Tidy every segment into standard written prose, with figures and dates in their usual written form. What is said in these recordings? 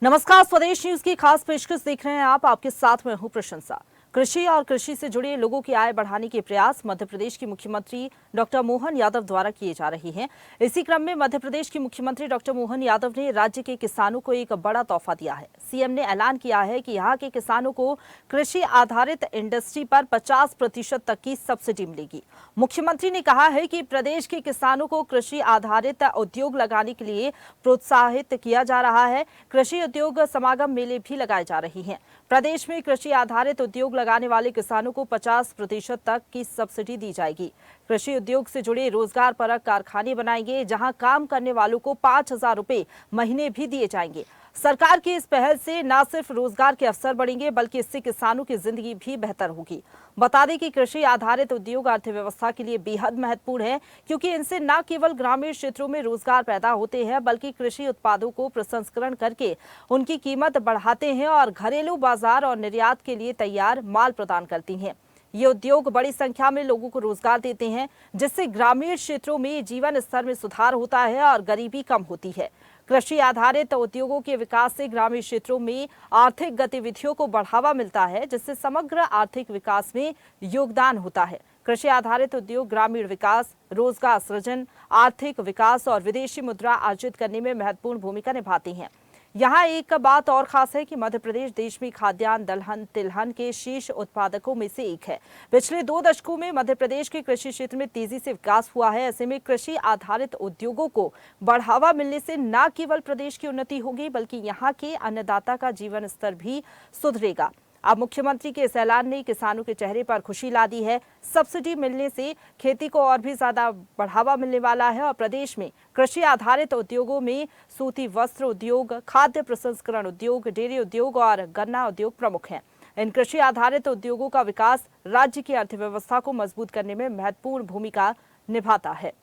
नमस्कार, स्वदेश न्यूज की खास पेशकश देख रहे हैं आप। आपके साथ में हूं प्रशंसा। कृषि और कृषि से जुड़े लोगों की आय बढ़ाने के प्रयास मध्य प्रदेश के मुख्यमंत्री डॉक्टर मोहन यादव द्वारा किए जा रहे हैं। इसी क्रम में मध्य प्रदेश के मुख्यमंत्री डॉक्टर मोहन यादव ने राज्य के किसानों को एक बड़ा तोहफा दिया है। सीएम ने ऐलान किया है कि यहाँ के किसानों को कृषि आधारित इंडस्ट्री पर 50% तक की सब्सिडी मिलेगी। मुख्यमंत्री ने कहा है कि प्रदेश के किसानों को कृषि आधारित उद्योग लगाने के लिए प्रोत्साहित किया जा रहा है। कृषि उद्योग समागम मेले भी लगाए जा रहे हैं। प्रदेश में कृषि आधारित उद्योग लगाने वाले किसानों को 50% तक की सब्सिडी दी जाएगी। कृषि उद्योग से जुड़े रोजगार परक कारखाने बनाएंगे, जहां काम करने वालों को 5,000 रुपए महीने भी दिए जाएंगे। सरकार की इस पहल से न सिर्फ रोजगार के अवसर बढ़ेंगे, बल्कि इससे किसानों की जिंदगी भी बेहतर होगी। बता दें कि कृषि आधारित उद्योग अर्थव्यवस्था के लिए बेहद महत्वपूर्ण है, क्योंकि इनसे न केवल ग्रामीण क्षेत्रों में रोजगार पैदा होते हैं, बल्कि कृषि उत्पादों को प्रसंस्करण करके उनकी कीमत बढ़ाते हैं और घरेलू बाजार और निर्यात के लिए तैयार माल प्रदान करती हैं। ये उद्योग बड़ी संख्या में लोगों को रोजगार देते हैं, जिससे ग्रामीण क्षेत्रों में जीवन स्तर में सुधार होता है और गरीबी कम होती है। कृषि आधारित उद्योगों के विकास से ग्रामीण क्षेत्रों में आर्थिक गतिविधियों को बढ़ावा मिलता है, जिससे समग्र आर्थिक विकास में योगदान होता है। कृषि आधारित उद्योग ग्रामीण विकास, रोजगार सृजन, आर्थिक विकास और विदेशी मुद्रा अर्जित करने में महत्वपूर्ण भूमिका निभाते हैं। यहाँ एक बात और खास है कि मध्य प्रदेश देश में खाद्यान्न, दलहन, तिलहन के शीर्ष उत्पादकों में से एक है। पिछले 2 दशकों में मध्य प्रदेश के कृषि क्षेत्र में तेजी से विकास हुआ है। ऐसे में कृषि आधारित उद्योगों को बढ़ावा मिलने से न केवल प्रदेश की उन्नति होगी, बल्कि यहाँ के अन्नदाता का जीवन स्तर भी सुधरेगा। अब मुख्यमंत्री के इस ऐलान ने किसानों के चेहरे पर खुशी ला दी है। सब्सिडी मिलने से खेती को और भी ज्यादा बढ़ावा मिलने वाला है और प्रदेश में कृषि आधारित उद्योगों में सूती वस्त्र उद्योग, खाद्य प्रसंस्करण उद्योग, डेयरी उद्योग और गन्ना उद्योग प्रमुख हैं। इन कृषि आधारित उद्योगों का विकास राज्य की अर्थव्यवस्था को मजबूत करने में महत्वपूर्ण भूमिका निभाता है।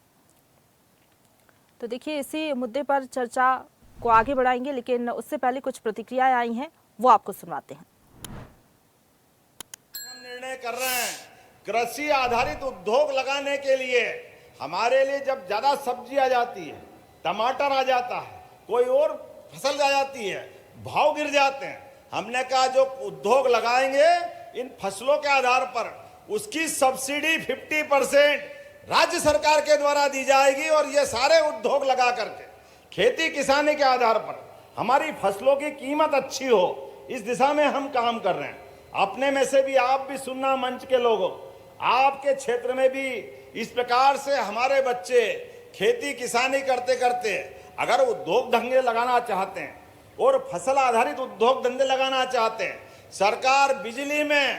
तो देखिए, इसी मुद्दे पर चर्चा को आगे बढ़ाएंगे, लेकिन उससे पहले कुछ प्रतिक्रियाएं आई हैं, वो आपको सुनाते हैं। निर्णय कर रहे हैं कृषि आधारित उद्योग लगाने के लिए। हमारे लिए जब ज्यादा सब्जी आ जाती है, टमाटर आ जाता है, कोई और फसल आ जाती है, भाव गिर जाते हैं, हमने कहा जो उद्योग लगाएंगे इन फसलों के आधार पर उसकी सब्सिडी 50% राज्य सरकार के द्वारा दी जाएगी। और ये सारे उद्योग लगा करके खेती किसानी के आधार पर हमारी फसलों की कीमत अच्छी हो, इस दिशा में हम काम कर रहे हैं। अपने में से भी आप भी सुनना, मंच के लोगों, आपके क्षेत्र में भी इस प्रकार से हमारे बच्चे खेती किसानी करते करते अगर उद्योग धंधे लगाना चाहते हैं और फसल आधारित उद्योग धंधे लगाना चाहते हैं, सरकार बिजली में,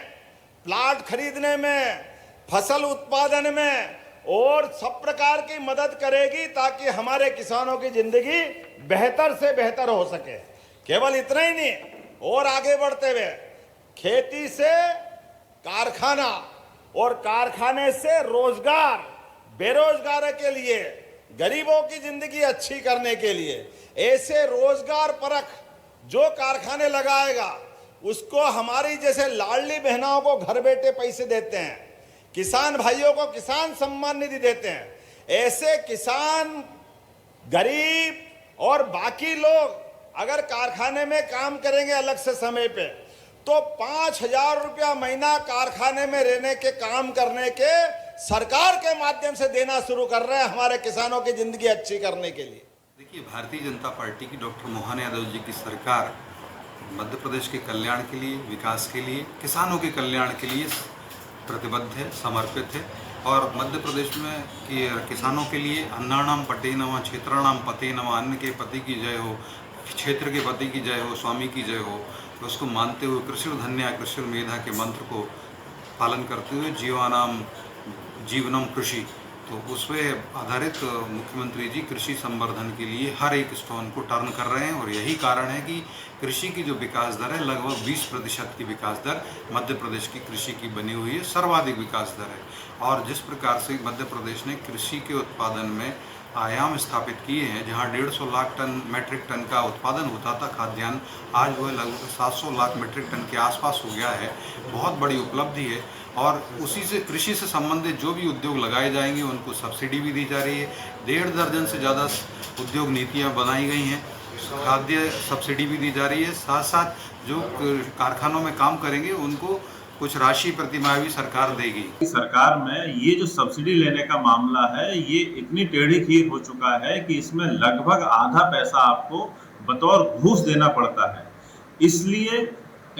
प्लाट खरीदने में, फसल उत्पादन में और सब प्रकार की मदद करेगी, ताकि हमारे किसानों की जिंदगी बेहतर से बेहतर हो सके। केवल इतना ही नहीं, और आगे बढ़ते हुए खेती से कारखाना और कारखाने से रोजगार, बेरोजगार के लिए, गरीबों की जिंदगी अच्छी करने के लिए ऐसे रोजगार परक जो कारखाने लगाएगा उसको हमारी जैसे लाडली बहनों को घर बैठे पैसे देते हैं, किसान भाइयों को किसान सम्मान निधि देते हैं, ऐसे किसान, गरीब और बाकी लोग अगर कारखाने में काम करेंगे अलग से समय पे, तो 5,000 रुपया महीना कारखाने में रहने के, काम करने के सरकार के माध्यम से देना शुरू कर रहे हैं हमारे किसानों की जिंदगी अच्छी करने के लिए। देखिए, भारतीय जनता पार्टी की डॉक्टर मोहन यादव जी की सरकार मध्य प्रदेश के कल्याण के लिए, विकास के लिए, किसानों के कल्याण के लिए प्रतिबद्ध है, समर्पित है। और मध्य प्रदेश में किसानों के लिए अन्नानाम पते नमः, क्षेत्राणाम पते नमः, अन्न के पति की जय हो, क्षेत्र के पति की जय हो, स्वामी की जय हो, तो उसको मानते हुए कृषि धन्या कृषि मेधा के मंत्र को पालन करते हुए जीवनम कृषि, तो उस पर आधारित मुख्यमंत्री जी कृषि संवर्धन के लिए हर एक स्टोन को टर्न कर रहे हैं। और यही कारण है कि कृषि की जो विकास दर है, लगभग 20% की विकास दर मध्य प्रदेश की कृषि की बनी हुई है, सर्वाधिक विकास दर है। और जिस प्रकार से मध्य प्रदेश ने कृषि के उत्पादन में आयाम स्थापित किए हैं, जहां 150 लाख टन मैट्रिक टन का उत्पादन होता था खाद्यान्न, आज वह लगभग 700 लाख मैट्रिक टन के आसपास हो गया है। बहुत बड़ी उपलब्धि है। और उसी से कृषि से संबंधित जो भी उद्योग लगाए जाएंगे उनको सब्सिडी भी दी जा रही है। 1.5 दर्जन से ज़्यादा उद्योग नीतियां बनाई गई हैं। खाद्य सब्सिडी भी दी जा रही है। साथ साथ जो कारखानों में काम करेंगे उनको कुछ राशि प्रतिमाह भी सरकार देगी। सरकार में ये जो सब्सिडी लेने का मामला है, ये इतनी टेढ़ी खीर हो चुका है कि इसमें लगभग आधा पैसा आपको बतौर घूस देना पड़ता है। इसलिए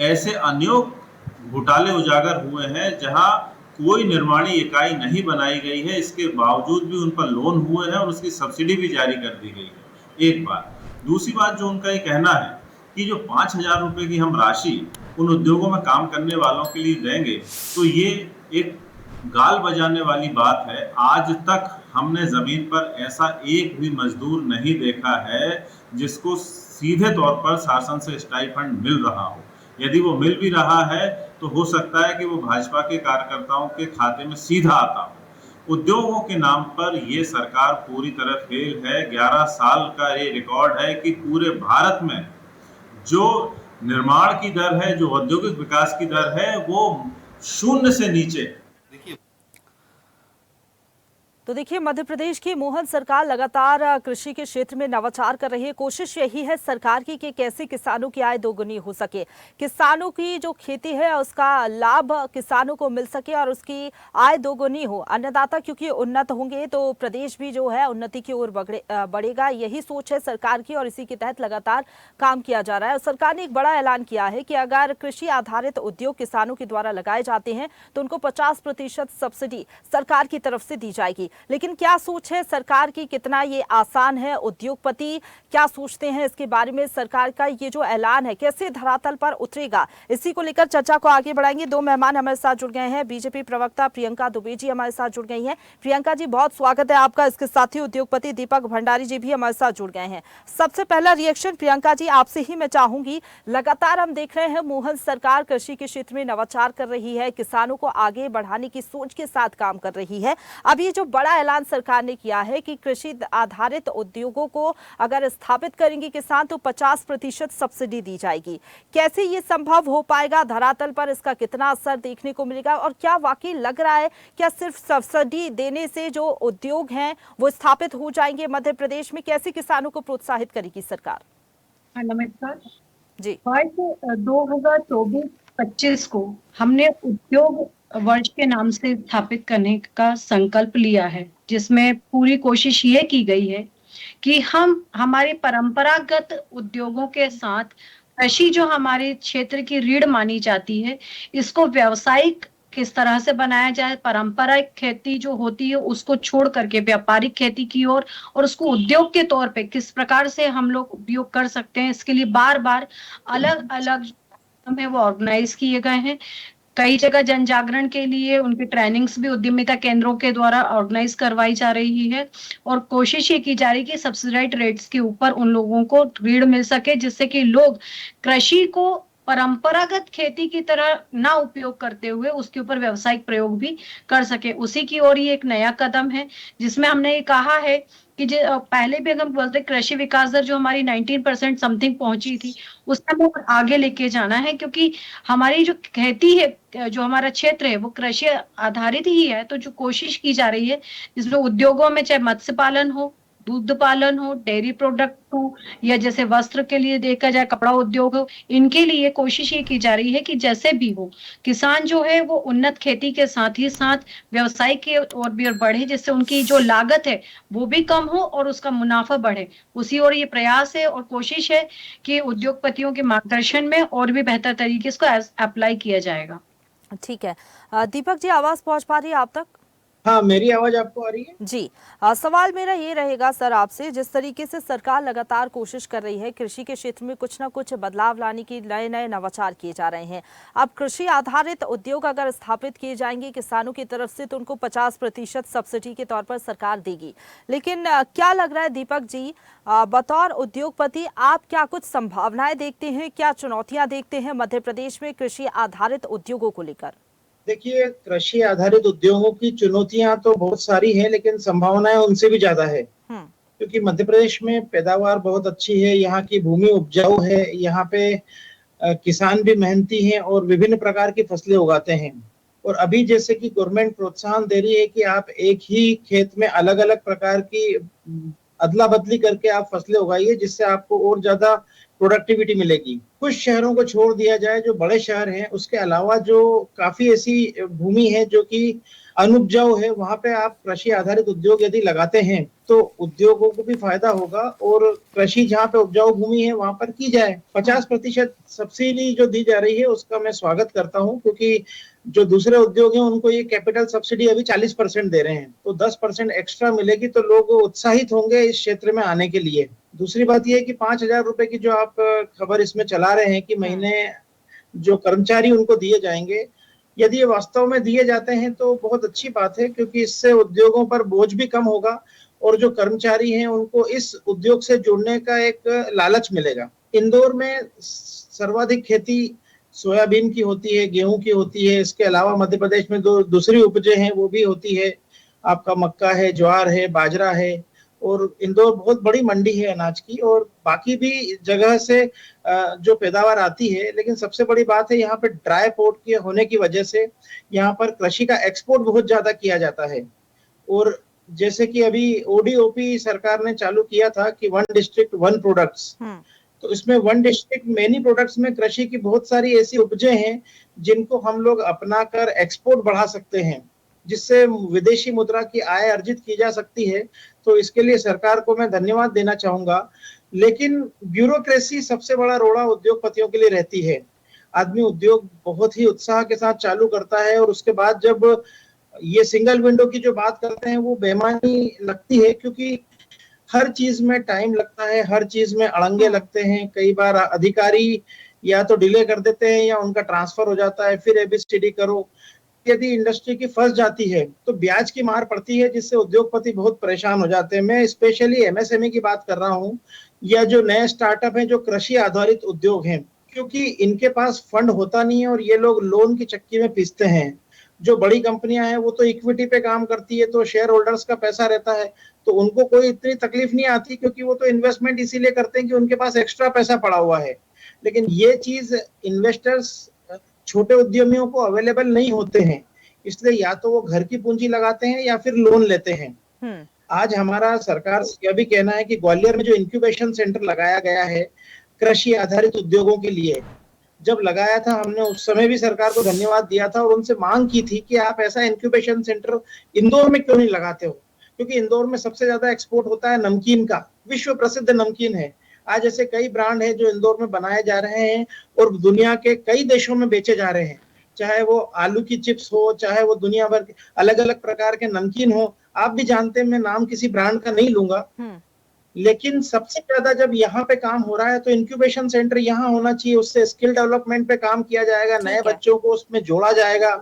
ऐसे अनेक घोटाले उजागर हुए हैं जहां कोई निर्माणी इकाई नहीं बनाई गई है, इसके बावजूद भी उन पर लोन हुए हैं और उसकी सब्सिडी भी जारी कर दी गई है। एक बात। दूसरी बात जो उनका ये कहना है कि जो 5,000 रुपए की हम राशि उन उद्योगों में काम करने वालों के लिए देंगे, तो ये एक गाल बजाने वाली बात है। आज तक हमने जमीन पर ऐसा एक भी मजदूर नहीं देखा है जिसको सीधे तौर पर शासन से स्टाइपेंड मिल रहा हो। यदि वो मिल भी रहा है तो हो सकता है कि वो भाजपा के कार्यकर्ताओं के खाते में सीधा आता हो। उद्योगों के नाम पर ये सरकार पूरी तरह फेल है। 11 साल का ये रिकॉर्ड है कि पूरे भारत में जो निर्माण की दर है, जो औद्योगिक विकास की दर है, वो 0 से नीचे। तो देखिए, मध्य प्रदेश की मोहन सरकार लगातार कृषि के क्षेत्र में नवाचार कर रही है। कोशिश यही है सरकार की कि कैसे किसानों की आय दोगुनी हो सके, किसानों की जो खेती है उसका लाभ किसानों को मिल सके और उसकी आय दोगुनी हो। अन्नदाता क्योंकि उन्नत होंगे तो प्रदेश भी जो है उन्नति की ओर बढ़ेगा। यही सोच है सरकार की और इसी के तहत लगातार काम किया जा रहा है। सरकार ने एक बड़ा ऐलान किया है कि अगर कृषि आधारित उद्योग किसानों के द्वारा लगाए जाते हैं तो उनको 50% सब्सिडी सरकार की तरफ से दी जाएगी। लेकिन क्या सोच है सरकार की, कितना ये आसान है, उद्योगपति क्या सोचते हैं इसके बारे में, सरकार का ये जो ऐलान है कैसे धरातल पर उतरेगा, इसी को लेकर चर्चा को आगे बढ़ाएंगे। दो मेहमान हमारे साथ जुड़ गए हैं। बीजेपी प्रवक्ता प्रियंका दुबे जी हमारे साथ जुड़ गई हैं। प्रियंका जी, बहुत स्वागत है आपका। इसके साथ ही उद्योगपति दीपक भंडारी जी भी हमारे साथ जुड़ गए हैं। सबसे पहला रिएक्शन प्रियंका जी आपसे ही मैं चाहूंगी। लगातार हम देख रहे हैं मोहन सरकार कृषि के क्षेत्र में नवाचार कर रही है, किसानों को आगे बढ़ाने की सोच के साथ काम कर रही है। अब ये जो बड़ा ऐलान सरकार ने किया है कि कृषि आधारित उद्योगों को अगर स्थापित करेंगे किसान तो 50% सब्सिडी दी जाएगी, कैसे ये संभव हो पाएगा, धरातल पर इसका कितना असर देखने को मिलेगा और क्या वाकई लग रहा है क्या सिर्फ सब्सिडी देने से जो उद्योग हैं वो स्थापित हो जाएंगे मध्य प्रदेश में? कैसे किसानों को प्रोत्साहित करेगी सरकार? नमस्कार जी। वर्ष 2024-25 को हमने उद्योग वर्ष के नाम से स्थापित करने का संकल्प लिया है, जिसमें पूरी कोशिश ये की गई है कि हम हमारे परंपरागत उद्योगों के साथ कृषि जो हमारे क्षेत्र की रीढ़ मानी जाती है, इसको व्यावसायिक किस तरह से बनाया जाए, पारंपरिक खेती जो होती है उसको छोड़ करके व्यापारिक खेती की ओर और उसको उद्योग के तौर पे किस प्रकार से हम लोग उपयोग कर सकते हैं, इसके लिए बार बार अलग अलग है वो ऑर्गेनाइज किए गए हैं। कई जगह जन जागरण के लिए उनकी ट्रेनिंग्स भी उद्यमिता केंद्रों के द्वारा ऑर्गेनाइज करवाई जा रही है और कोशिश ये की जा रही है कि सब्सिडाइज्ड रेट्स के ऊपर उन लोगों को ऋण मिल सके, जिससे कि लोग कृषि को परंपरागत खेती की तरह ना उपयोग करते हुए उसके ऊपर व्यावसायिक प्रयोग भी कर सके। उसी की ओर ये एक नया कदम है जिसमें हमने ये कहा है कि जो पहले भी अगर हम बोलते कृषि विकास दर जो हमारी 19% समथिंग पहुंची थी, उससे हमें आगे लेके जाना है, क्योंकि हमारी जो खेती है, जो हमारा क्षेत्र है वो कृषि आधारित ही है। तो जो कोशिश की जा रही है जिसमें उद्योगों में चाहे मत्स्य पालन हो, दूध पालन हो, डेयरी प्रोडक्ट हो या जैसे वस्त्र के लिए देखा जाए कपड़ा उद्योग हो, इनके लिए कोशिश ये की जा रही है कि जैसे भी हो किसान जो है वो उन्नत खेती के साथ ही साथ व्यवसाय की ओर भी बढ़े, जिससे उनकी जो लागत है वो भी कम हो और उसका मुनाफा बढ़े। उसी ओर ये प्रयास है और कोशिश है कि उद्योगपतियों के मार्गदर्शन में और भी बेहतर तरीके इसको अप्लाई किया जाएगा। ठीक है दीपक जी, आवाज पहुंच पा रही है आप तक? हाँ, मेरी आवाज आपको आ रही है? जी। सवाल मेरा ये रहेगा सर आपसे, जिस तरीके से सरकार लगातार कोशिश कर रही है कृषि के क्षेत्र में कुछ ना कुछ बदलाव लाने की, नए नए नवाचार किए जा रहे हैं। अब कृषि आधारित उद्योग अगर स्थापित किए जाएंगे किसानों की तरफ से तो उनको 50% सब्सिडी के तौर पर सरकार देगी। लेकिन क्या लग रहा है दीपक जी, बतौर उद्योगपति आप क्या कुछ संभावनाएं देखते हैं, क्या चुनौतियां देखते हैं मध्य प्रदेश में कृषि आधारित उद्योगों को लेकर? देखिए, कृषि आधारित उद्योगों की चुनौतियां तो बहुत सारी हैं, लेकिन संभावनाएं उनसे भी ज्यादा है, क्योंकि मध्य प्रदेश में पैदावार बहुत अच्छी है, यहाँ की भूमि उपजाऊ है, यहाँ पे किसान भी मेहनती हैं और विभिन्न प्रकार की फसलें उगाते हैं। और अभी जैसे कि गवर्नमेंट प्रोत्साहन दे रही है कि आप एक ही खेत में अलग अलग प्रकार की अदला बदली करके आप फसलें उगाइए, जिससे आपको और ज्यादा प्रोडक्टिविटी मिलेगी। कुछ शहरों को छोड़ दिया जाए जो बड़े शहर हैं, उसके अलावा जो काफी ऐसी भूमि है जो कि अनुपजाऊ है, वहां पे आप कृषि आधारित उद्योग यदि लगाते हैं तो उद्योगों को भी फायदा होगा, और कृषि जहाँ पे उपजाऊ भूमि है वहां पर की जाए। 50% सब्सिडी जो दी जा रही है उसका मैं स्वागत करता हूँ, क्योंकि जो दूसरे उद्योग हैं उनको ये कैपिटल सब्सिडी अभी 40% दे रहे हैं, तो 10% एक्स्ट्रा मिलेगी तो लोग उत्साहित होंगे इस क्षेत्र में आने के लिए। दूसरी बात यह है कि 5,000 रुपए की जो आप खबर इसमें चला रहे हैं कि महीने जो कर्मचारी उनको दिए जाएंगे, यदि ये वास्तव में दिए जाते हैं तो बहुत अच्छी बात है, क्योंकि इससे उद्योगों पर बोझ भी कम होगा और जो कर्मचारी हैं उनको इस उद्योग से जुड़ने का एक लालच मिलेगा। इंदौर में सर्वाधिक खेती सोयाबीन की होती है, गेहूं की होती है। इसके अलावा मध्य प्रदेश में दूसरी उपजें हैं वो भी होती है, आपका मक्का है, ज्वार है, बाजरा है, और इंदौर बहुत बड़ी मंडी है अनाज की, और बाकी भी जगह से जो पैदावार आती है। लेकिन सबसे बड़ी बात है यहाँ पे ड्राई पोर्ट के होने की वजह से यहाँ पर कृषि का एक्सपोर्ट बहुत ज्यादा किया जाता है। और जैसे कि अभी ओडीओपी सरकार ने चालू किया था कि 1 डिस्ट्रिक्ट 1 प्रोडक्ट्स, तो इसमें 1 डिस्ट्रिक्ट मेनी प्रोडक्ट्स में कृषि की बहुत सारी ऐसी उपजें हैं जिनको हम लोग अपना कर एक्सपोर्ट बढ़ा सकते हैं, जिससे विदेशी मुद्रा की आय अर्जित की जा सकती है। तो इसके लिए सरकार को मैं धन्यवाद देना चाहूंगा। लेकिन ब्यूरोक्रेसी सबसे बड़ा रोड़ा उद्योगपतियों के लिए रहती है। आदमी उद्योग बहुत ही उत्साह के साथ चालू करता है और उसके बाद जब ये सिंगल विंडो की जो बात करते हैं वो बेईमानी लगती है, क्योंकि हर चीज में टाइम लगता है, हर चीज में अड़ंगे लगते हैं। कई बार अधिकारी या तो डिले कर देते हैं या उनका ट्रांसफर हो जाता है, फिर एबीसीडी करो। यदि इंडस्ट्री की फंस जाती है तो ब्याज की मार पड़ती है, जिससे उद्योगपति बहुत परेशान हो जाते हैं। मैं स्पेशली एमएसएमई की बात कर रहा हूँ, या जो नए स्टार्टअप हैं जो कृषि आधारित उद्योग हैं, क्योंकि इनके पास फंड होता नहीं है और ये लोग लोन की चक्की में पिसते हैं। जो बड़ी कंपनियां हैं वो तो इक्विटी पे काम करती है, तो शेयर होल्डर्स का पैसा रहता है, तो उनको कोई इतनी तकलीफ नहीं आती, क्योंकि वो तो इन्वेस्टमेंट इसीलिए करते हैं कि उनके पास एक्स्ट्रा पैसा पड़ा हुआ है। लेकिन ये चीज इन्वेस्टर्स छोटे उद्यमियों को अवेलेबल नहीं होते हैं, इसलिए या तो वो घर की पूंजी लगाते हैं या फिर लोन लेते हैं। आज हमारा सरकार से यह भी कहना है कि ग्वालियर में जो इंक्यूबेशन सेंटर लगाया गया है कृषि आधारित उद्योगों के लिए, जब लगाया था हमने उस समय भी सरकार को धन्यवाद दिया था और उनसे मांग की थी कि आप ऐसा इंक्यूबेशन सेंटर इंदौर में क्यों नहीं लगाते हो, क्योंकि इंदौर में सबसे ज्यादा एक्सपोर्ट होता है नमकीन का, विश्व प्रसिद्ध नमकीन है। आज ऐसे कई ब्रांड है जो इंदौर में बनाए जा रहे हैं और दुनिया के कई देशों में बेचे जा रहे हैं, चाहे वो आलू की चिप्स हो, चाहे वो दुनिया भर के अलग अलग प्रकार के नमकीन हो। आप भी जानते हैं, मैं नाम किसी ब्रांड का नहीं लूंगा, लेकिन सबसे ज्यादा जब यहाँ पे काम हो रहा है तो इंक्यूबेशन सेंटर यहाँ होना चाहिए। उससे स्किल डेवलपमेंट पे काम किया जाएगा, नए बच्चों को उसमें जोड़ा जाएगा,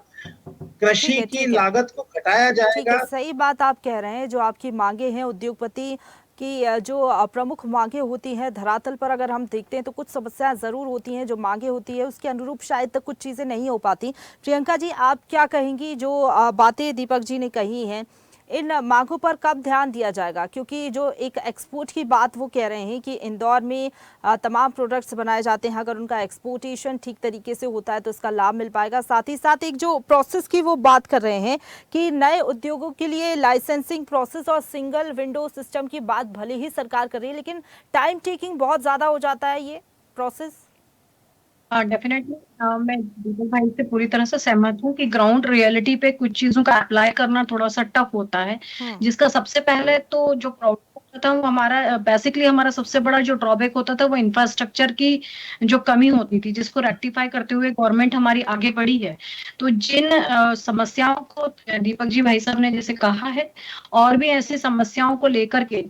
कृषि की लागत को घटाया जाएगा। सही बात आप कह रहे हैं। जो आपकी मांगे हैं उद्योगपति की, जो प्रमुख मांगे होती हैं धरातल पर अगर हम देखते हैं तो कुछ समस्याएं जरूर होती हैं। जो मांगे होती है उसके अनुरूप शायद तक कुछ चीजें नहीं हो पाती। प्रियंका जी, आप क्या कहेंगी? जो बातें दीपक जी ने कही हैं, इन मांगों पर कब ध्यान दिया जाएगा? क्योंकि जो एक एक्सपोर्ट की बात वो कह रहे हैं कि इंदौर में तमाम प्रोडक्ट्स बनाए जाते हैं, अगर उनका एक्सपोर्टेशन ठीक तरीके से होता है तो इसका लाभ मिल पाएगा। साथ ही साथ एक जो प्रोसेस की वो बात कर रहे हैं कि नए उद्योगों के लिए लाइसेंसिंग प्रोसेस और सिंगल विंडो सिस्टम की बात भले ही सरकार कर रही है, लेकिन टाइम टेकिंग बहुत ज़्यादा हो जाता है ये प्रोसेस। डेफिनेटली मैं दीपक भाई से पूरी तरह से सहमत हूँ कि ग्राउंड रियलिटी पे कुछ चीजों का अप्लाई करना थोड़ा सा टफ होता है, जिसका सबसे पहले तो जो प्रॉब्लम होता था वो हमारा बेसिकली हमारा सबसे बड़ा जो ड्रॉबैक होता था वो इंफ्रास्ट्रक्चर की जो कमी होती थी, जिसको रेक्टिफाई करते हुए गवर्नमेंट हमारी आगे बढ़ी है। तो जिन समस्याओं को दीपक जी भाई साहब ने जैसे कहा है, और भी ऐसी समस्याओं को लेकर के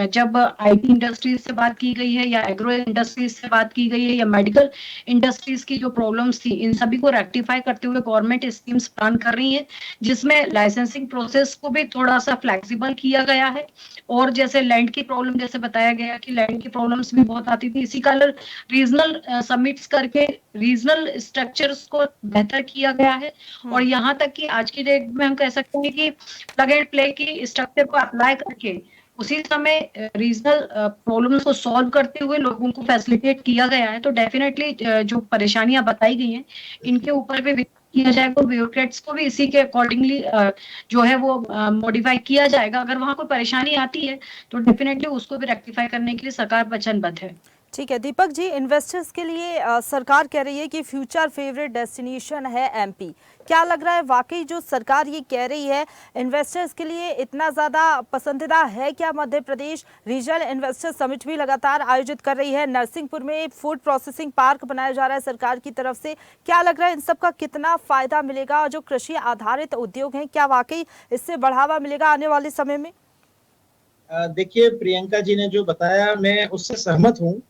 जब आईटी इंडस्ट्रीज से बात की गई है या एग्रो इंडस्ट्रीज से बात की गई है या मेडिकल इंडस्ट्रीज की जो प्रॉब्लम्स थी, इन सभी को रेक्टिफाई करते हुए गवर्नमेंट स्कीम्स प्लान कर रही है, जिसमें लाइसेंसिंग प्रोसेस को भी थोड़ा सा फ्लेक्सिबल किया गया है। और जैसे लैंड की प्रॉब्लम जैसे बताया गया कि लैंड की प्रॉब्लम्स भी बहुत आती थी, इसी कारण रीजनल समिट्स करके रीजनल स्ट्रक्चर्स को बेहतर किया गया है। और यहाँ तक कि आज की डेट में हम कह सकते हैं कि प्लग एंड प्ले की स्ट्रक्चर को अप्लाई करके उसी समय रीजनल प्रॉब्लम्स को सॉल्व करते हुए लोगों को फैसिलिटेट किया गया है। तो डेफिनेटली जो परेशानियां बताई गई हैं इनके ऊपर भी किया जाएगा, ब्यूरोक्रेट्स को भी इसी के अकॉर्डिंगली जो है वो मॉडिफाई किया जाएगा। अगर वहां कोई परेशानी आती है तो डेफिनेटली उसको भी रेक्टिफाई करने के लिए सरकार वचनबद्ध है। ठीक है दीपक जी, इन्वेस्टर्स के लिए सरकार कह रही है कि फ्यूचर फेवरेट डेस्टिनेशन है एमपी। क्या लग रहा है वाकई जो सरकार ये कह रही है इन्वेस्टर्स के लिए इतना ज़्यादा पसंदीदा है क्या Madhya Pradesh? Regional investor summit भी लगातार आयोजित कर रही है, नरसिंहपुर में फूड प्रोसेसिंग पार्क बनाया जा रहा है सरकार की तरफ से। क्या लग रहा है इन सब का कितना फ़ायदा मिलेगा और जो कृषि आधारित उद्योग हैं क्या वाकई इससे बढ़ावा मिलेगा आने वाले समय में? देखिए, प्रियंका जी ने जो बताया मैं उससे सहमत हूँ।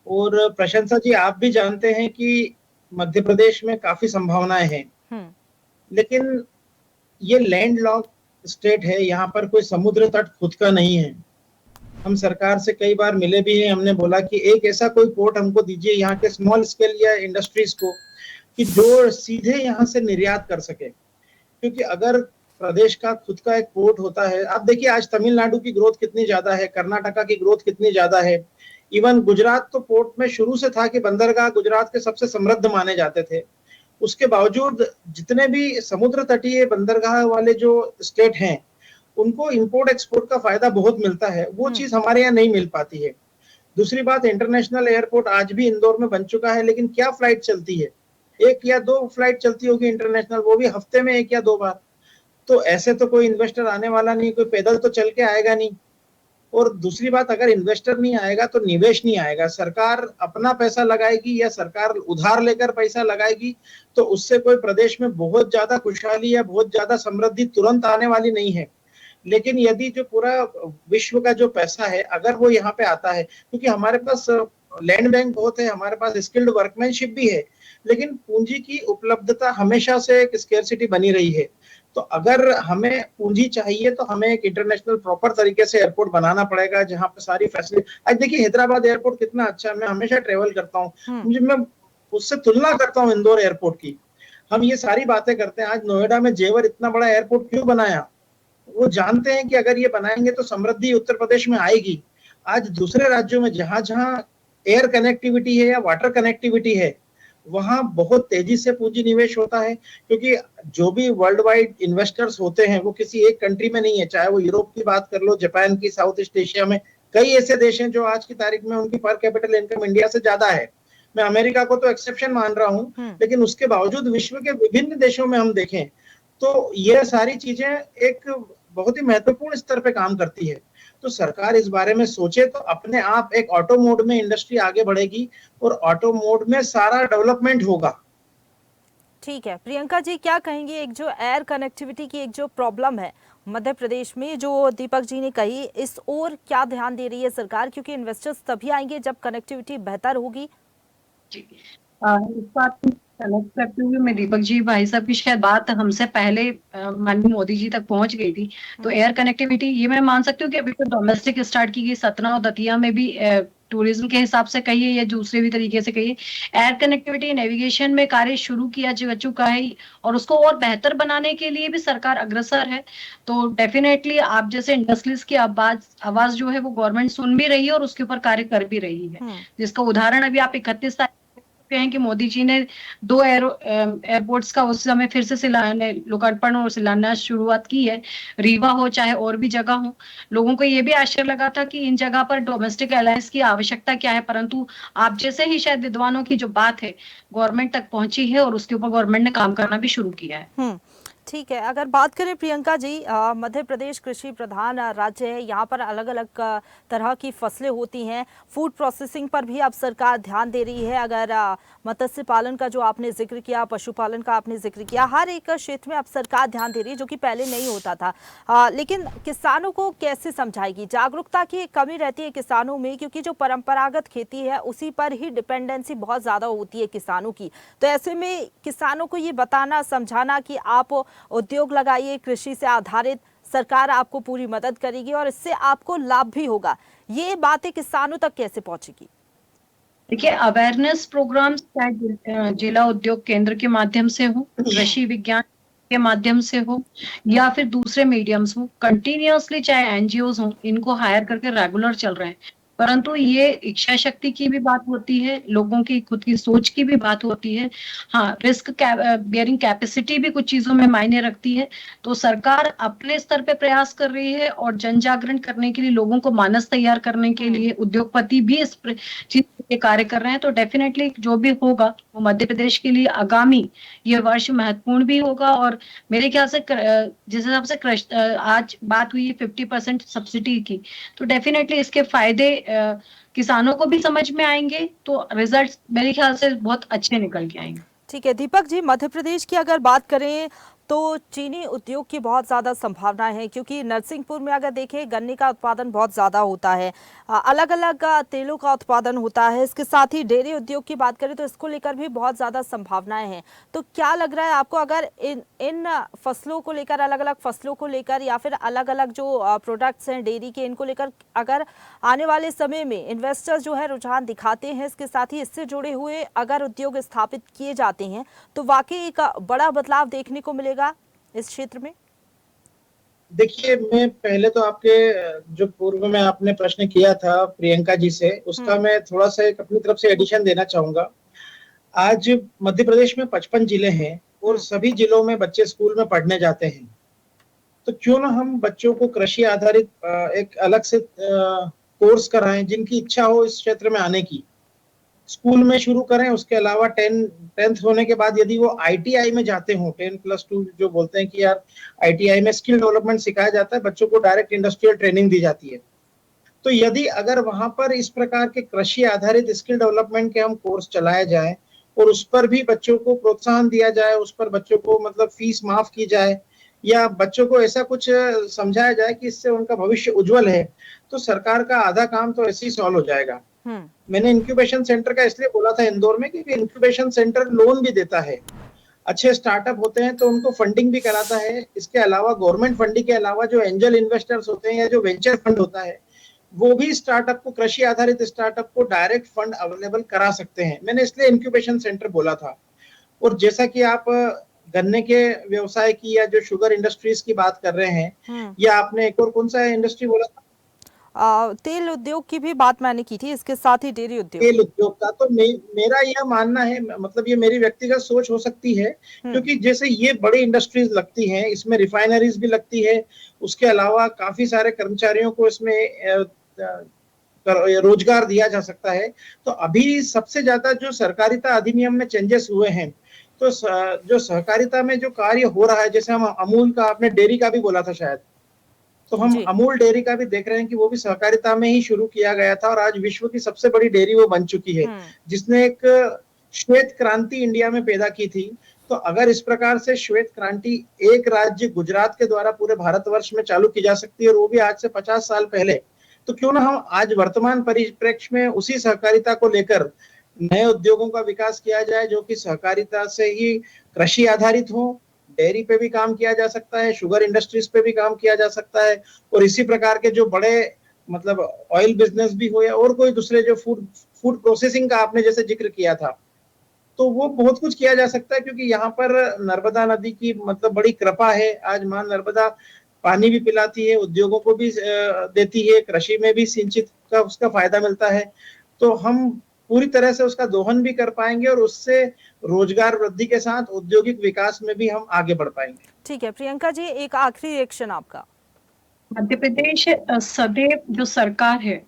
और प्रशंसा जी, आप भी जानते हैं कि मध्य प्रदेश में काफी संभावनाएं हैं, लेकिन ये लैंड लॉक स्टेट है, यहाँ पर कोई समुद्र तट खुद का नहीं है। हम सरकार से कई बार मिले भी हैं, हमने बोला कि एक ऐसा कोई पोर्ट हमको दीजिए यहाँ के स्मॉल स्केल या इंडस्ट्रीज को, कि जो सीधे यहाँ से निर्यात कर सके। क्योंकि अगर प्रदेश का खुद का एक पोर्ट होता है, आप देखिए आज तमिलनाडु की ग्रोथ कितनी ज्यादा है, कर्नाटका की ग्रोथ कितनी ज्यादा है, इवन गुजरात तो पोर्ट में शुरू से था कि बंदरगाह गुजरात के सबसे समृद्ध माने जाते थे। उसके बावजूद जितने भी समुद्र तटीय बंदरगाह वाले जो स्टेट हैं, उनको इंपोर्ट एक्सपोर्ट का फायदा बहुत मिलता है, वो चीज हमारे यहाँ नहीं मिल पाती है। दूसरी बात, इंटरनेशनल एयरपोर्ट आज भी इंदौर में बन चुका है, लेकिन क्या फ्लाइट चलती है? 1 या 2 फ्लाइट चलती होगी इंटरनेशनल, वो भी हफ्ते में 1 या 2 बार। तो ऐसे तो कोई इन्वेस्टर आने वाला नहीं, कोई पैदल तो चल के आएगा नहीं। और दूसरी बात, अगर इन्वेस्टर नहीं आएगा तो निवेश नहीं आएगा। सरकार अपना पैसा लगाएगी या सरकार उधार लेकर पैसा लगाएगी, तो उससे कोई प्रदेश में बहुत ज्यादा खुशहाली या बहुत ज्यादा समृद्धि तुरंत आने वाली नहीं है। लेकिन यदि जो पूरा विश्व का जो पैसा है अगर वो यहाँ पे आता है, क्योंकि हमारे पास लैंड बैंक बहुत है, हमारे पास स्किल्ड वर्कमैनशिप भी है, लेकिन पूंजी की उपलब्धता हमेशा से एक स्केर्सिटी बनी रही है। तो अगर हमें पूंजी चाहिए तो हमें एक इंटरनेशनल प्रॉपर तरीके से एयरपोर्ट बनाना पड़ेगा, जहां पे सारी फैसिलिटी। आज देखिए हैदराबाद एयरपोर्ट कितना अच्छा है, मैं हमेशा ट्रेवल करता हूँ, मैं उससे तुलना करता हूँ इंदौर एयरपोर्ट की। हम ये सारी बातें करते हैं, आज नोएडा में जेवर इतना बड़ा एयरपोर्ट क्यों बनाया? वो जानते हैं कि अगर ये बनाएंगे तो समृद्धि उत्तर प्रदेश में आएगी। आज दूसरे राज्यों में जहां जहां एयर कनेक्टिविटी है या वाटर कनेक्टिविटी है, वहां बहुत तेजी से पूंजी निवेश होता है, क्योंकि जो भी वर्ल्ड वाइड इन्वेस्टर्स होते हैं वो किसी एक कंट्री में नहीं है। चाहे वो यूरोप की बात कर लो, जापान की, साउथ ईस्ट एशिया में कई ऐसे देश हैं जो आज की तारीख में उनकी पर कैपिटल इनकम इंडिया से ज्यादा है। मैं अमेरिका को तो एक्सेप्शन मान रहा हूं, लेकिन उसके बावजूद विश्व के विभिन्न देशों में हम देखें तो ये सारी चीजें एक बहुत ही महत्वपूर्ण स्तर पे काम करती है। तो सरकार इस बारे में सोचे तो अपने आप एक ऑटो मोड में इंडस्ट्री आगे बढ़ेगी और ऑटो मोड में सारा डेवलपमेंट होगा। ठीक है प्रियंका जी, क्या कहेंगे एक जो एयर कनेक्टिविटी की एक जो प्रॉब्लम है मध्य प्रदेश में, जो दीपक जी ने कही, इस ओर क्या ध्यान दे रही है सरकार? क्योंकि इन्वेस्टर्स तभी आएंगे जब कनेक्टिविटी बेहतर होगी। जी, इस बात को कनेक्ट करते हुए मैं दीपक जी भाई साहब की शायद बात हमसे पहले माननीय मोदी जी तक पहुंच गई थी। तो एयर कनेक्टिविटी ये मैं मान सकती हूँ कि अभी तो डोमेस्टिक स्टार्ट की गई, सतना और दतिया में भी टूरिज्म के हिसाब से कहिए या दूसरे भी तरीके से कहिए, एयर कनेक्टिविटी नेविगेशन में कार्य शुरू किया जा चुका है और उसको और बेहतर बनाने के लिए भी सरकार अग्रसर है। तो डेफिनेटली आप जैसे इंडस्ट्रीज की आवाज जो है वो गवर्नमेंट सुन भी रही है और उसके ऊपर कार्य कर भी रही है, जिसका उदाहरण अभी आप 31 तारीख हैं कि मोदी जी ने 2 एयरपोर्ट्स का उस समय फिर से लोकार्पण और शिलान्यास शुरुआत की है। रीवा हो चाहे और भी जगह हो, लोगों को ये भी आश्चर्य लगा था कि इन जगह पर डोमेस्टिक एलायंस की आवश्यकता क्या है, परंतु आप जैसे ही शायद विद्वानों की जो बात है गवर्नमेंट तक पहुंची है और उसके ऊपर गवर्नमेंट ने काम करना भी शुरू किया है। ठीक है, अगर बात करें प्रियंका जी, मध्य प्रदेश कृषि प्रधान राज्य है, यहाँ पर अलग अलग तरह की फसलें होती हैं, फूड प्रोसेसिंग पर भी अब सरकार ध्यान दे रही है। अगर मत्स्य पालन का जो आपने जिक्र किया, पशुपालन का आपने जिक्र किया, हर एक क्षेत्र में अब सरकार ध्यान दे रही है, जो कि पहले नहीं होता था। लेकिन किसानों को कैसे समझाएगी? जागरूकता की कमी रहती है किसानों में, क्योंकि जो परंपरागत खेती है उसी पर ही डिपेंडेंसी बहुत ज़्यादा होती है किसानों की। तो ऐसे में किसानों को ये बताना, समझाना कि आप उद्योग लगाइए कृषि से आधारित, सरकार आपको पूरी मदद करेगी और इससे आपको लाभ भी होगा, ये बातें किसानों तक कैसे पहुंचेगी? देखिए, अवेयरनेस प्रोग्राम चाहे जिला उद्योग केंद्र के माध्यम से हो, कृषि विज्ञान के माध्यम से हो या फिर दूसरे मीडियम्स हो, कंटिन्यूअसली चाहे एनजीओज हो, इनको हायर करके रेगुलर चल रहे हैं। परंतु ये इच्छा शक्ति की भी बात होती है, लोगों की खुद की सोच की भी बात होती है। हाँ, रिस्क बेयरिंग कैपेसिटी भी कुछ चीजों में मायने रखती है। तो सरकार अपने स्तर पे प्रयास कर रही है और जन जागरण करने के लिए, लोगों को मानस तैयार करने के लिए उद्योगपति भी इस चीज पे कार्य कर रहे हैं। तो डेफिनेटली जो भी होगा वो मध्य प्रदेश के लिए आगामी ये वर्ष महत्वपूर्ण भी होगा। और मेरे ख्याल से जिस हिसाब से आज बात हुई है 50% सब्सिडी की, तो डेफिनेटली इसके फायदे किसानों को भी समझ में आएंगे, तो रिजल्ट्स मेरे ख्याल से बहुत अच्छे निकल के आएंगे। ठीक है दीपक जी, मध्य प्रदेश की अगर बात करें तो चीनी उद्योग की बहुत ज़्यादा संभावना है, क्योंकि नरसिंहपुर में अगर देखें गन्ने का उत्पादन बहुत ज़्यादा होता है, अलग अलग तेलों का उत्पादन होता है। इसके साथ ही डेयरी उद्योग की बात करें तो इसको लेकर भी बहुत ज़्यादा संभावनाएं हैं। तो क्या लग रहा है आपको, अगर इन फसलों को लेकर, अलग अलग फसलों को लेकर या फिर अलग अलग जो प्रोडक्ट्स हैं डेयरी के, इनको लेकर अगर आने वाले समय में इन्वेस्टर्स जो है रुझान दिखाते हैं, इसके साथ ही इससे जुड़े हुए अगर उद्योग स्थापित किए जाते हैं तो वाकई एक बड़ा बदलाव देखने को मिलेगा इस क्षेत्र में? देखिए, मैं पहले तो आपके जो पूर्व में आपने प्रश्न किया था प्रियंका जी से, उसका मैं थोड़ा सा एक अपनी तरफ से एडिशन देना चाहूंगा। आज मध्य प्रदेश में 55 जिले हैं और सभी जिलों में बच्चे स्कूल में पढ़ने जाते हैं। तो क्यों ना हम बच्चों को कृषि आधारित एक अलग से कोर्स कराएं, जिनकी इच्छा हो इस क्षेत्र में आने की, स्कूल में शुरू करें। उसके अलावा 10th होने के बाद यदि वो ITI में जाते हो, 10+2 जो बोलते हैं कि यार ITI में स्किल डेवलपमेंट सिखाया जाता है, बच्चों को डायरेक्ट इंडस्ट्रियल ट्रेनिंग दी जाती है। तो यदि अगर वहां पर इस प्रकार के कृषि आधारित स्किल डेवलपमेंट के हम कोर्स चलाए जाए और उस पर भी बच्चों को प्रोत्साहन दिया जाए, उस पर बच्चों को मतलब फीस माफ की जाए, या बच्चों को ऐसा कुछ समझाया जाए कि इससे उनका भविष्य उज्जवल है, तो सरकार का आधा काम तो ऐसे ही सॉल्व हो जाएगा। मैंने इंक्यूबेशन सेंटर का इसलिए बोला था इंदौर में, क्योंकि इंक्यूबेशन सेंटर लोन भी देता है, अच्छे स्टार्टअप होते हैं तो उनको फंडिंग भी कराता है। इसके अलावा गवर्नमेंट फंडिंग के अलावा जो एंजल इन्वेस्टर्स होते हैं या जो वेंचर फंड होता है, वो भी स्टार्टअप को, कृषि आधारित स्टार्टअप को डायरेक्ट फंड अवेलेबल करा सकते हैं। मैंने इसलिए इंक्यूबेशन सेंटर बोला था। और जैसा कि आप गन्ने के व्यवसाय की या जो शुगर इंडस्ट्रीज की बात कर रहे हैं, या आपने एक और कौन सा इंडस्ट्री बोला था? तेल उद्योग की भी बात मैंने की थी, इसके साथ ही डेयरी उद्योग। तेल उद्योग का तो मेरा यह मानना है, मतलब ये मेरी व्यक्तिगत सोच हो सकती है, क्योंकि जैसे ये बड़ी इंडस्ट्रीज लगती हैं, इसमें रिफाइनरीज भी लगती है, उसके अलावा काफी सारे कर्मचारियों को इसमें रोजगार दिया जा सकता है। तो अभी सबसे ज्यादा जो सहकारिता अधिनियम में चेंजेस हुए हैं, तो जो सहकारिता में जो कार्य हो रहा है, जैसे हम अमूल का, आपने डेयरी का भी बोला था शायद, तो हम अमूल डेयरी का भी देख रहे हैं कि वो भी सहकारिता में ही शुरू किया गया था और आज विश्व की सबसे बड़ी डेयरी वो बन चुकी है, जिसने एक श्वेत क्रांति इंडिया में पैदा की थी। तो अगर इस प्रकार से श्वेत क्रांति एक राज्य गुजरात के द्वारा पूरे भारतवर्ष में चालू की जा सकती है, और वो भी आज से 50 साल पहले, तो क्यों ना हम आज वर्तमान परिप्रेक्ष्य में उसी सहकारिता को लेकर नए उद्योगों का विकास किया जाए, जो कि सहकारिता से ही कृषि आधारित हो। डेयरी पे भी काम किया जा सकता है, शुगर इंडस्ट्रीज पे भी काम किया जा सकता है, और इसी प्रकार के जो बड़े मतलब ऑयल बिजनेस भी हो या और कोई दूसरे जो फूड प्रोसेसिंग का आपने जैसे जिक्र किया था, तो वो बहुत कुछ किया जा सकता है। क्योंकि यहाँ पर नर्मदा नदी की मतलब बड़ी कृपा है। आज मां नर्मदा पानी भी पिलाती है, उद्योगों को भी देती है, कृषि में भी सिंचित का उसका फायदा मिलता है। तो हम पूरी तरह से उसका दोहन भी कर पाएंगे और उससे रोजगार वृद्धि के साथ औद्योगिक विकास में भी हम आगे बढ़ पाएंगे। ठीक है प्रियंका जी, एक आखिरी रिएक्शन आपका। मध्य प्रदेश सदैव जो सरकार है,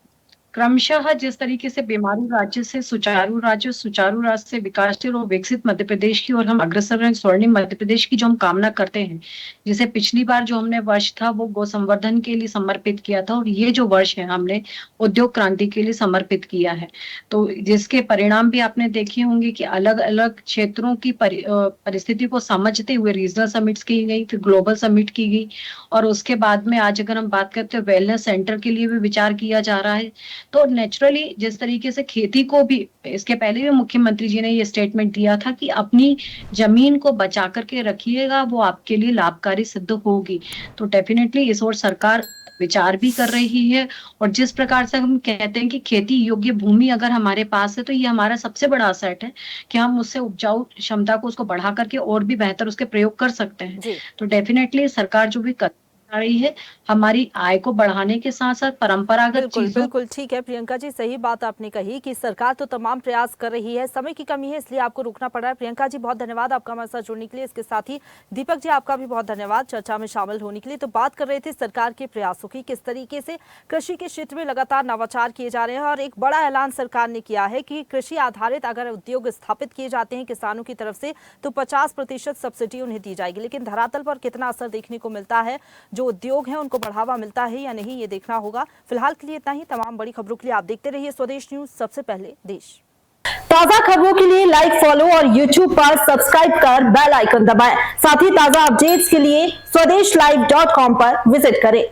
क्रमशः जिस तरीके से बीमारू राज्य से सुचारू राज्य से विकासशील और विकसित मध्य प्रदेश की, और हम अग्रसर हैं स्वर्णिम मध्य प्रदेश की जो हम कामना करते हैं, जैसे पिछली बार जो हमने वर्ष था वो गौ संवर्धन के लिए समर्पित किया था, और ये जो वर्ष है हमने उद्योग क्रांति के लिए समर्पित किया है। तो जिसके परिणाम भी आपने देखे होंगे कि अलग अलग क्षेत्रों की परिस्थिति को समझते हुए रीजनल समिट्स की गई, फिर ग्लोबल समिट की गई, और उसके बाद में आज अगर हम बात करते हैं वेलनेस सेंटर के लिए भी विचार किया जा रहा है। तो नेचुरली जिस तरीके से खेती को भी, इसके पहले भी मुख्यमंत्री जी ने ये स्टेटमेंट दिया था कि अपनी जमीन को बचा करके रखिएगा, वो आपके लिए लाभकारी सिद्ध होगी। तो डेफिनेटली इस ओर सरकार विचार भी कर रही है। और जिस प्रकार से हम कहते हैं कि खेती योग्य भूमि अगर हमारे पास है, तो ये हमारा सबसे बड़ा असेट है कि हम उससे उपजाऊ क्षमता को उसको बढ़ा करके और भी बेहतर उसके प्रयोग कर सकते हैं। तो डेफिनेटली सरकार जो भी जा रही है, हमारी आय को बढ़ाने के साथ साथ परंपरागत चीजों। बिल्कुल ठीक है प्रियंका जी, सही बात आपने कही कि सरकार तो तमाम प्रयास कर रही है, समय की कमी है इसलिए आपको रुकना पड़ रहा है। प्रियंका जी बहुत धन्यवाद आपका हमारे साथ जुड़ने के लिए। इसके साथ ही दीपक जी आपका भी बहुत धन्यवाद चर्चा में शामिल होने के लिए। तो बात कर रहे थे सरकार के प्रयासों की, किस तरीके से कृषि के क्षेत्र में लगातार नवाचार किए जा रहे हैं और एक बड़ा ऐलान सरकार ने किया है कि कृषि आधारित अगर उद्योग स्थापित किए जाते हैं किसानों की तरफ से तो 50% सब्सिडी उन्हें दी जाएगी। लेकिन धरातल पर कितना असर देखने को मिलता है, जो उद्योग हैं उनको बढ़ावा मिलता है या नहीं, ये देखना होगा। फिलहाल के लिए इतना ही। तमाम बड़ी खबरों के लिए आप देखते रहिए स्वदेश न्यूज, सबसे पहले देश। ताजा खबरों के लिए लाइक, फॉलो और YouTube पर सब्सक्राइब कर बेल आइकन दबाएं। साथ ही ताजा अपडेट्स के लिए स्वदेशलाइव.com पर विजिट करें।